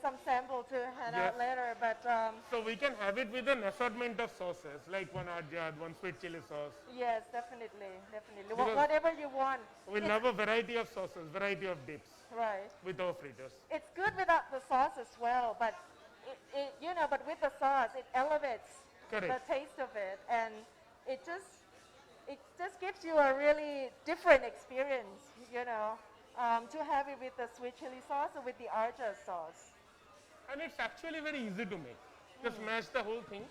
some sample to hand out Yes. later. But So we can have it with an assortment of sauces, like one arjad, one sweet chili sauce. yes, definitely, definitely. Because- Whatever you want. We'll have a variety of sauces, variety of dips Right. with our fritters. It's good without the sauce as well, but but with the sauce, it elevates Correct. the taste of it, and it just gives you a really different experience, to have it with the sweet chili sauce or with the arja sauce. And it's actually very easy to make. Just mash the whole thing,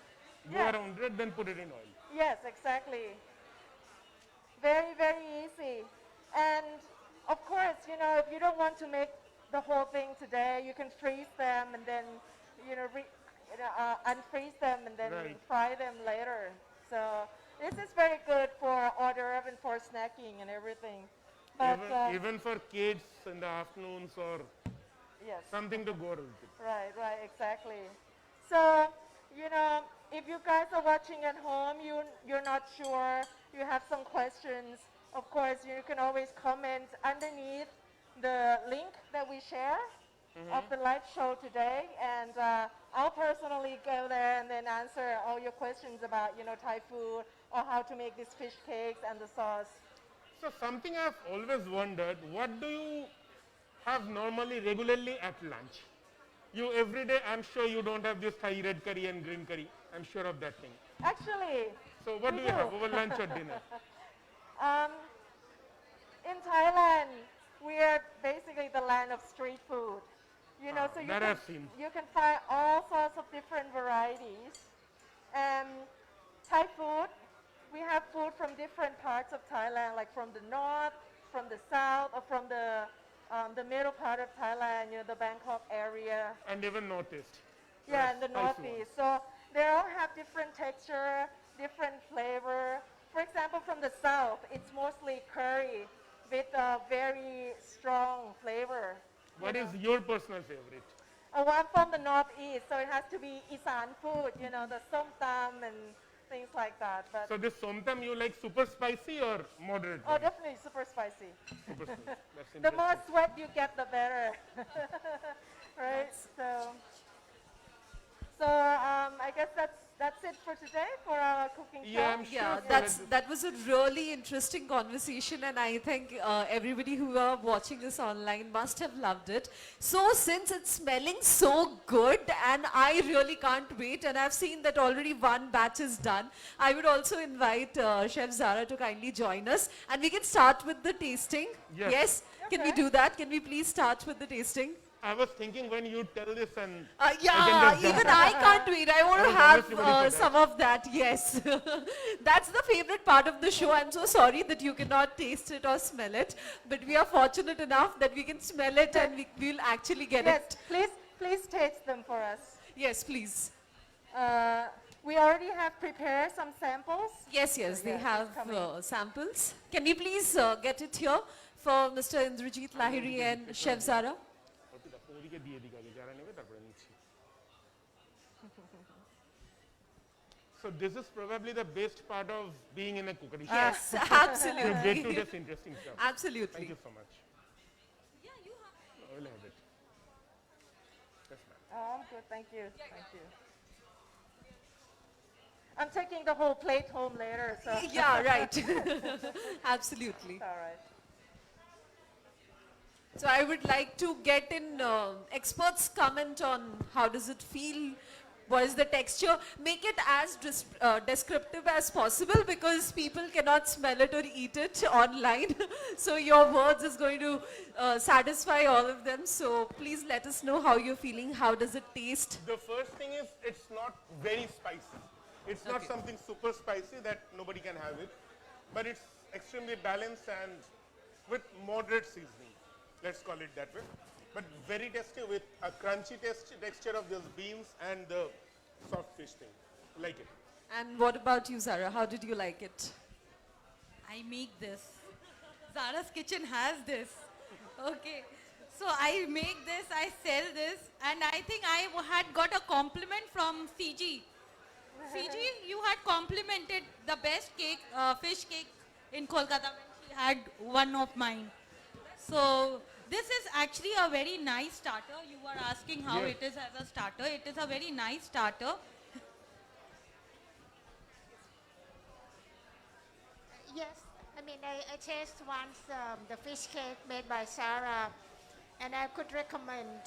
go Yes. around it, then put it in oil. Yes, exactly. Very, very easy. And of course, if you don't want to make the whole thing today, you can freeze them and then, unfreeze them and then Right. fry them later. So this is very good for hors d'oeuvre and for snacking and everything. But Even for kids in the afternoons or yes. something to go around it. Right, exactly. So, if you guys are watching at home, you're not sure, you have some questions, of course, you can always comment underneath the link that we share of the live show today, and I'll personally go there and then answer all your questions about, Thai food or how to make these fish cakes and the sauce. So something I've always wondered, what do you have normally regularly at lunch? You every day, I'm sure you don't have this Thai red curry and green curry. I'm sure of that thing. Actually, So what we do you have do. over lunch or dinner? In Thailand, we are basically the land of street food. So that I've seen. you can find all sorts of different varieties. And Thai food, we have food from different parts of Thailand, like from the north, from the south, or from the middle part of Thailand, the Bangkok area. And even Northeast. Yeah, in the Spicy northeast. So they all have different texture, different flavor. For example, from the south, it's mostly curry with a very strong flavor. What is your personal favorite? Well, I'm from the northeast, so it has to be Isan food, the som tam and things like that. But So this somtam you like super spicy or moderate? oh, one? definitely super spicy. Super spicy. That's The more interesting. sweat you get, the better. Right? So I guess that's it for today for our cooking show. Yeah, I'm sure. Yeah, for that was a really interesting conversation, and I think everybody who are watching this online must have loved it. So since it's smelling so good, and I really can't wait, and I've seen that already one batch is done, I would also invite Chef Zara to kindly join us, and we can start with the tasting. Yes. Can we do that? Can we please start with the tasting? I was thinking when you tell this and Yeah, just jump even in. I can't wait. I want I to was have honestly waiting for that. some of that, yes. That's the favorite part of the show. I'm so sorry that you cannot taste it or smell it. But we are fortunate enough that we can smell it and we'll actually get Yes, it. please taste them for us. Yes, please. We already have prepared some samples. Yes, they Yes, it's have coming. samples. Can we please get it here for Mr. Indrajit Lahiri and Chef Zara? ওদিকে দিয়ে দিক আগে, যারা নেবে তারপরে নিচ্ছি। So this is probably the best part of being in a cookery show. Yes, You get to absolutely. taste interesting stuff. Thank Absolutely. you so much. I will have it. Yes, ma'am. Oh, I'm good, thank you, thank you. I'm taking the whole plate home later, so. Yeah, right. Absolutely. All right. So I would like to get in experts' comment on how does it feel, what is the texture. Make it as descriptive as possible because people cannot smell it or eat it online. So your words is going to satisfy all of them. So please let us know how you're feeling. How does it taste? The first thing is it's not very spicy. It's not Okay. something super spicy that nobody can have it, but it's extremely balanced and with moderate seasoning. Let's call it that way. But very tasty with a crunchy texture of those beans and the soft fish thing. Like it. And what about you, Zara? How did you like it? I make this. Zara's Kitchen has this. Okay. So I make this, I sell this, and I think I had got a compliment from CG. CG, you had complimented the best cake, fish cake in Kolkata when she had one of mine. So this is actually a very nice starter. You were asking how Yes. it is as a starter. It is a very nice starter. Yes, I mean, I tasted once the fish cake made by Sarah, and I could recommend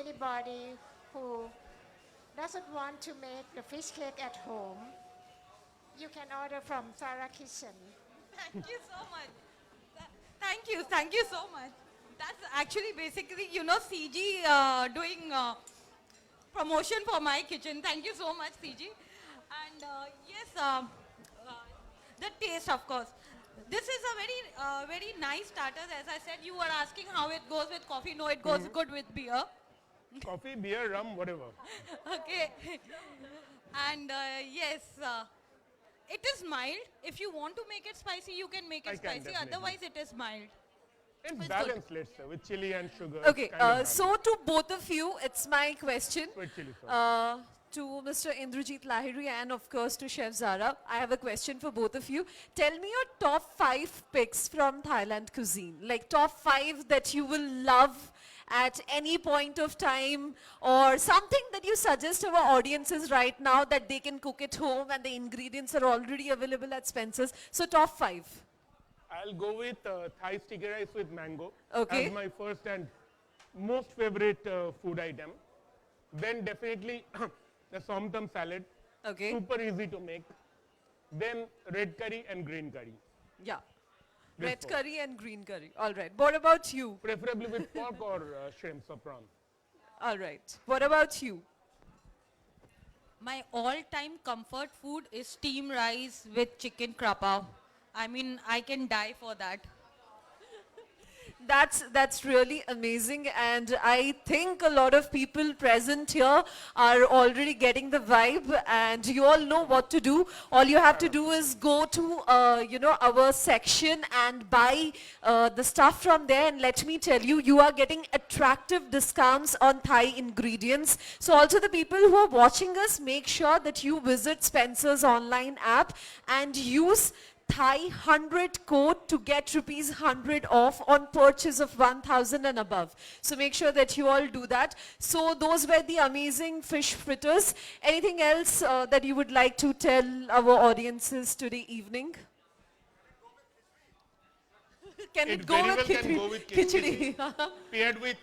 anybody who doesn't want to make the fish cake at home, you can order from Sarah Kitchen. Thank you so much. Thank you so much. That's actually basically, CG doing promotion for my kitchen. Thank you so much, CG. And yes, the taste, of course. This is a very nice starter. As I said, you were asking how it goes with coffee. No, it goes good with beer. Coffee, beer, rum, whatever. Okay. And yes, it is mild. If you want to make it spicy, you can make I it can, spicy. definitely. Otherwise, it is mild. It's good. balanced, let's say, with chili and sugar. Okay, kind of balanced. so to both of you, it's my question. With chili sauce. To Mr. Indrajit Lahiri and of course to Chef Zara, I have a question for both of you. Tell me your top 5 picks from Thailand cuisine. Like top 5 that you will love at any point of time, or something that you suggest to our audiences right now that they can cook at home and the ingredients are already available at Spencer's. So top 5. I'll go with Thai sticky rice with mango Okay. as my first and most favorite food item. Then definitely the somtam salad, Okay. super easy to make. Then red curry and green curry, Yeah. This Red one. curry and green curry. All right. What about you? preferably with pork or shrimps or prawn. All right. What about you? My all-time comfort food is steamed rice with chicken krapa. I mean, I can die for that. That's really amazing, and I think a lot of people present here are already getting the vibe, and you all know what to do. All you have to do is go to our section and buy the stuff from there, and let me tell you, you are getting attractive discounts on Thai ingredients. So also the people who are watching us, make sure that you visit Spencer's online app and use Thai 100 code to get rupees 100 off on purchase of 1000 and above. So make sure that you all do that. So those were the amazing fish fritters. Anything else that you would like to tell our audiences today evening? Can it go very with well can khichdi? go with Khichdi. Paired with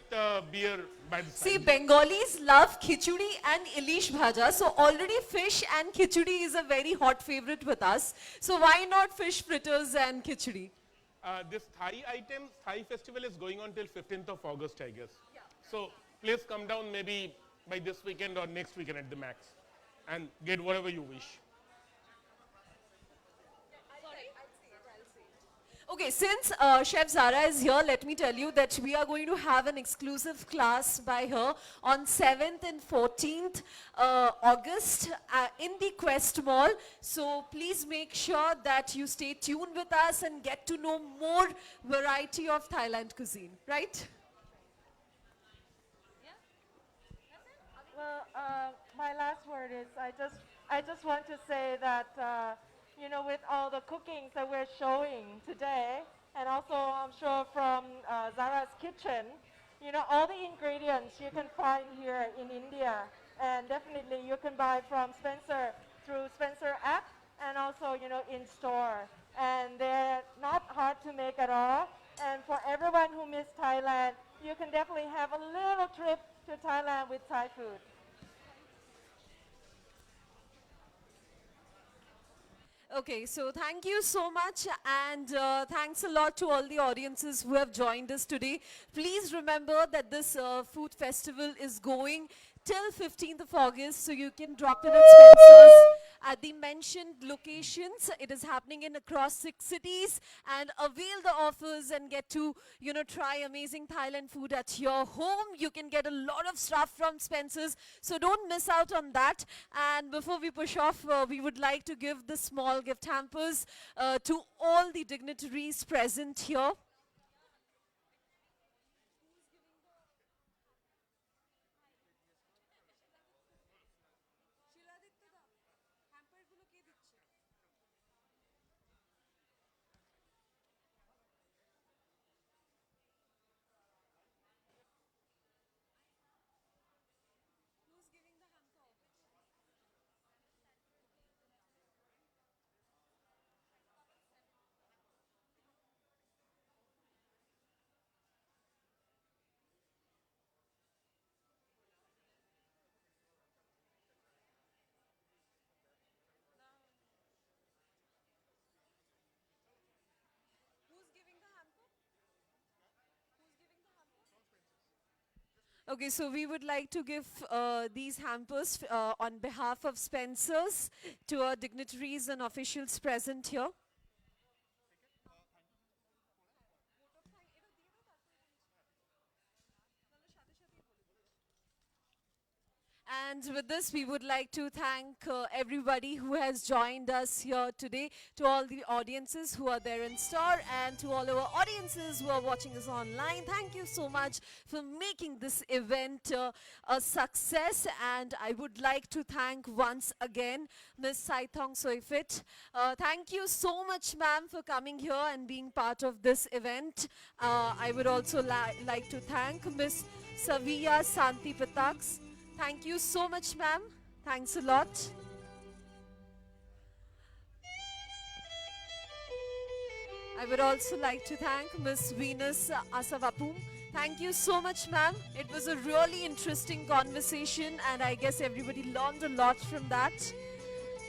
beer by the See, side. Bengalis love khichdi and ilish bhaja. So already fish and khichdi is a very hot favorite with us. So why not fish fritters and khichdi? This Thai festival is going on till 15th of August, I guess. So please come down maybe by this weekend or next weekend at the max and get whatever you wish. Okay, since Chef Zara is here, let me tell you that we are going to have an exclusive class by her on 7th and 14th August in the Quest Mall. So please make sure that you stay tuned with us and get to know more variety of Thailand cuisine, right? Well, my last word is I just want to say that you know, with all the cookings that we're showing today, and also I'm sure from Zara's kitchen, you know, all the ingredients you can find here in India, and definitely you can buy from Spencer through Spencer app, and also, you know, in store. And they're not hard to make at all. And for everyone who missed Thailand, you can definitely have a little trip to Thailand with Thai food. Okay, so thank you so much, and thanks a lot to all the audiences who have joined us today. Please remember that this food festival is going till 15th of August, so you can drop in at Spencer's at the mentioned locations. It is happening in across 6 cities, and avail the offers and get to, you know, try amazing Thailand food at your home. You can get a lot of stuff from Spencer's, so don't miss out on that. And before we push off, we would like to give the small gift hampers to all the dignitaries present here. Okay, so we would like to give these hampers on behalf of Spencer's to our dignitaries and officials present here. And with this, we would like to thank everybody who has joined us here today, to all the audiences who are there in store, and to all our audiences who are watching us online. Thank you so much for making this event a success. And I would like to thank once again Ms. Saithong Soifit. Thank you so much, ma'am, for coming here and being part of this event. I would also like to thank Ms. Saviya Santi Pataks. Thank you so much, ma'am. Thanks a lot. I would also like to thank Ms. Venus Asavapum. Thank you so much, ma'am. It was a really interesting conversation, and I guess everybody learned a lot from that.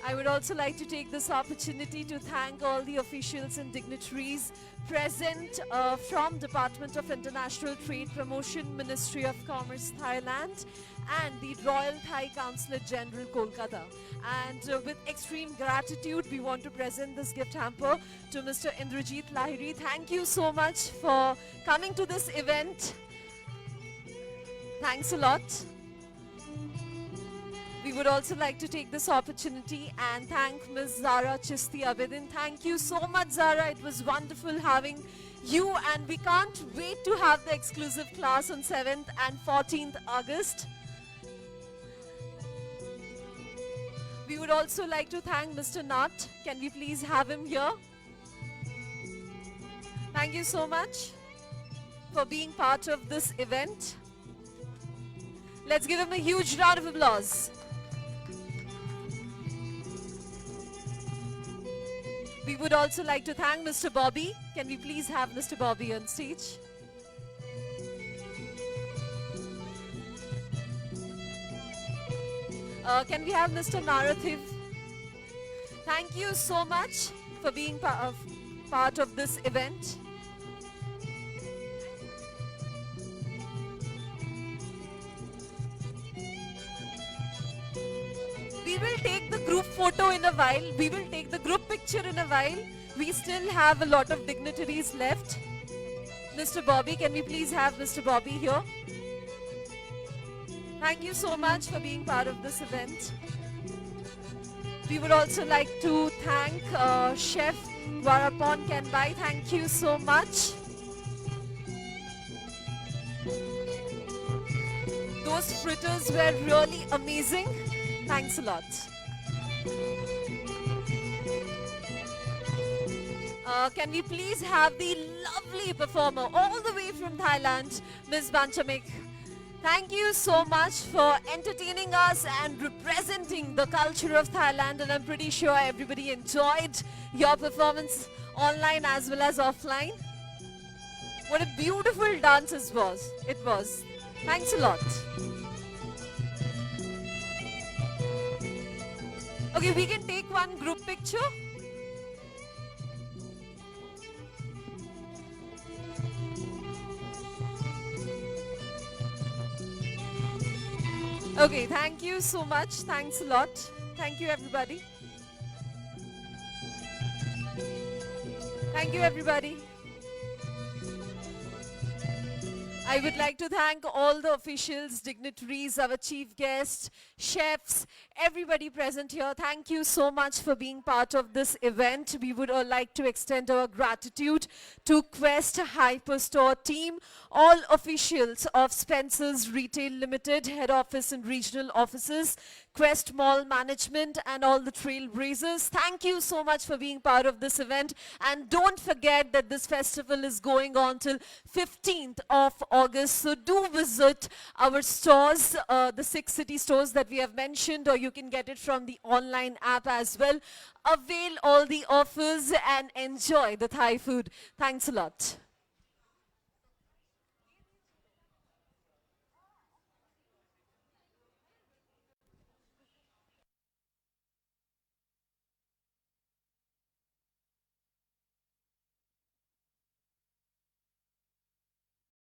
I would also like to take this opportunity to thank all the officials and dignitaries present from Department of International Trade Promotion, Ministry of Commerce, Thailand, and the Royal Thai Consulate General, Kolkata. And with extreme gratitude, we want to present this gift hamper to Mr. Indrajit Lahiri. Thank you so much for coming to this event. Thanks a lot. We would also like to take this opportunity and thank Ms. Zara Chisti Abedin. Thank you so much, Zara. It was wonderful having you, and we can't wait to have the exclusive class on 7th and 14th August. We would also like to thank Mr. Nat. Can we please have him here? Thank you so much for being part of this event. Let's give him a huge round of applause. We would also like to thank Mr. Bobby. Can we please have Mr. Bobby on stage? Can we have Mr. Narathiv? Thank you so much for being part of this event. We will take the group photo in a while. We will take the group picture in a while. We still have a lot of dignitaries left. Mr. Bobby, can we please have Mr. Bobby here? Thank you so much for being part of this event. We would also like to thank Chef Warapon Kenbai. Thank you so much. Those fritters were really amazing. Thanks a lot. Can we please have the lovely performer all the way from Thailand, Ms. Banchamik? Thank you so much for entertaining us and representing the culture of Thailand, and I'm pretty sure everybody enjoyed your performance online as well as offline. What a beautiful dance it was. Thanks a lot. Okay, we can take one group picture. Okay, thank you so much. Thanks a lot. Thank you, everybody. Thank you, everybody. I would like to thank all the officials, dignitaries, our chief guests, chefs, everybody present here. Thank you so much for being part of this event. We would like to extend our gratitude to Quest Hyperstore team, all officials of Spencer's Retail Limited, head office and regional offices, Quest Mall Management, and all the trailblazers. Thank you so much for being part of this event. And don't forget that this festival is going on till 15th of August. So do visit our stores, the 6 city stores that we have mentioned, or you can get it from the online app as well. Avail all the offers and enjoy the Thai food. Thanks a lot.